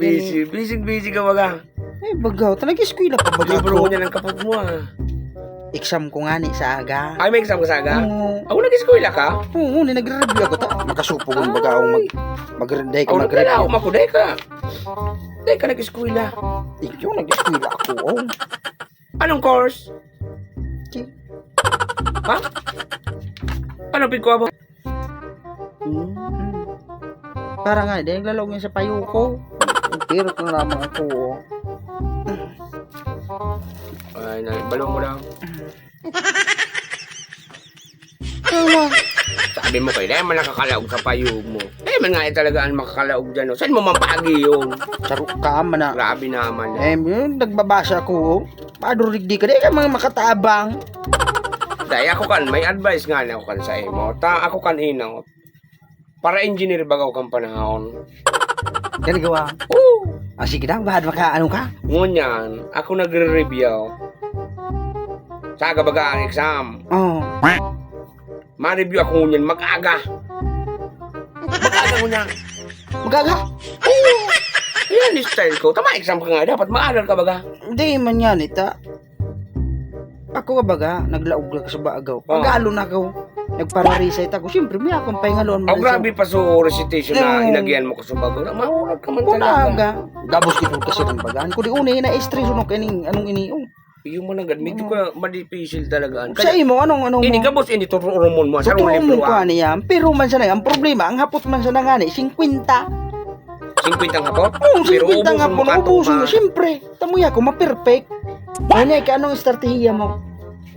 busy. Busy ka baga. Eh, bagaw. Talaga eskwela pa baga Libro ko. niya ng kapot mo ah. Exam ko nga ni sa aga. Ay, may exam ka sa aga? Oo. Ako nag-eskwela ka? Oo, nagre-review ako ta. Makasupo ko baga akong mag-day ka Ako nagkala ako mag-review. makuday ka. Day ka nag-eskwela. Ikaw nag-eskwela ako. Oh. Anong course? Okay. Ha? Anong pigko mo? Para nga, dahil lalong yan sa payo ko. Pero ko na lamang ako. Oh. Ay, balong mo lang. Tawa. Sabi mo kayo, dahil man nakakalaog sa payog mo. Dahil man nga talaga ang makakalaog dyan. No? Saan mo mapagi yun? Saro ka man na. Grabe naman. Eh, yun, nagbabasa ko. Oh. Padurig di ka. Dahil ka mga makatabang. Dahil ako kan, may advice nga na ako kan sa imo. Ako kan inaw. Para engineer bagaw kang panahon. Yan gawa. Oo. Ah, sige na, bahad maka ano ka? Ngunyan, ako nagre-review. Sa aga-baga ang exam. Oo. Ma-review ako ngunyan, mag-aga. Mag-aga mo na. Magaga? Oo. Yan yung style ko. Tama, exam ka nga. Dapat maaral ka baga. Hindi man yan, ita. Ako ka baga, naglaog lang sa baagaw. Oh. Pag-alo na ako, nagpara-recite ako. Siyempre, may akong pahingalon. Oh, grabe pa sa recitation na inagyan mo ko sa bago. Mahulog ka man talaga. Punaga. Gabos kita kasi rin bagaan. Kung di una, na-stress unong kaning anong iniong. Yung mo nagad, medyo ka madipisil talaga. Sa imo, anong Ini mo? gabos, ini tururon mo. Sa Totoo rulip mo ka niya. Pero man sa ang problema, ang hapot man sa nangani, 50. 50 ang hapot? Oo, 50 ubusin nga mo po, kanto ubusin mo. ka. Siyempre, tamuya ko, ma-perfect. Ano ka, anong estratehiya mo?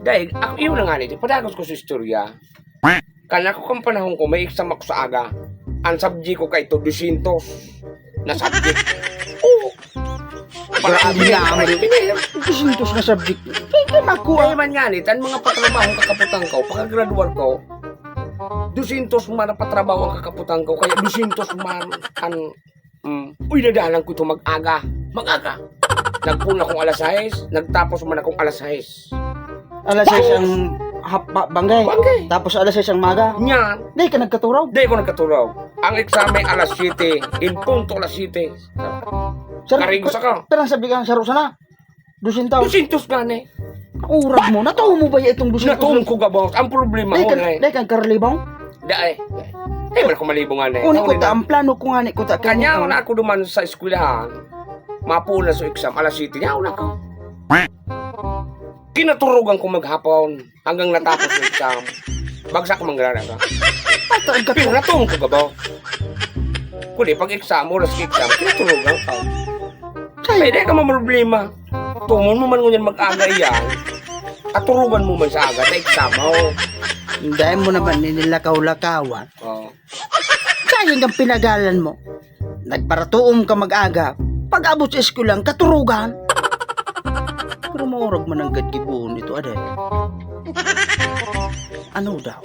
Dahil, ako yun na nga nito, padagos ko sa istorya. Kala ko kang panahon ko, may exam ako sa aga. Ang subject ko kay to 200 na subject. Oo. Grabe na mo rin. Kusintos na subject. Kaya ka nakuha. Kaya man nga nito, ang mga patrabaho ang kakaputan ko, pagka-graduate ko, 200 man ang patrabaho ang kakaputan ko, kaya 200 man ang... uy, nadahalan ko ito mag-aga. Mag-aga. Nagpuna akong alas 6, nagtapos man akong alas 6. Alas 6 ang banggay. Banggay. Tapos alas 6 ang maga. Yan. Hindi ka nagkaturaw. Di ko nagkaturaw. Ang examen alas 7. In punto alas 7. Karigo sa ka. Pero ang sabi ka, saro sana. 200. 200 gani. Urag mo. Nataw mo ba itong 200? Natuon ko gabaw. Ang problema ko na eh. Dahil kang karalibang. Dahil. Eh, wala ko malibong nga na eh. Uni ko ta, ang plano ko nga ni ko ta. Kanya na ako duman sa eskwelahan. Mapuna sa exam. Alas 7. Yaw na ko. Kinaturugan ko maghapon. Hanggang natapos yung exam. Bagsak mangrana ka. Pero natuon ko gabaw. Kundi pag exam, oras ka exam, kinaturugan ka. Pwede ka problema. Tumon mo man ngunyan mag-aga yan. Katurugan mo man sa aga sa exam mo. Dahil mo naman nilakaw-lakawan. Oh. Sayang ang pinagalan mo. Nagparatuom ka mag-aga. Pag-abot sa eskulang, katurugan. Pero maurag man ang gadgibuhon ito, aday. Ano daw?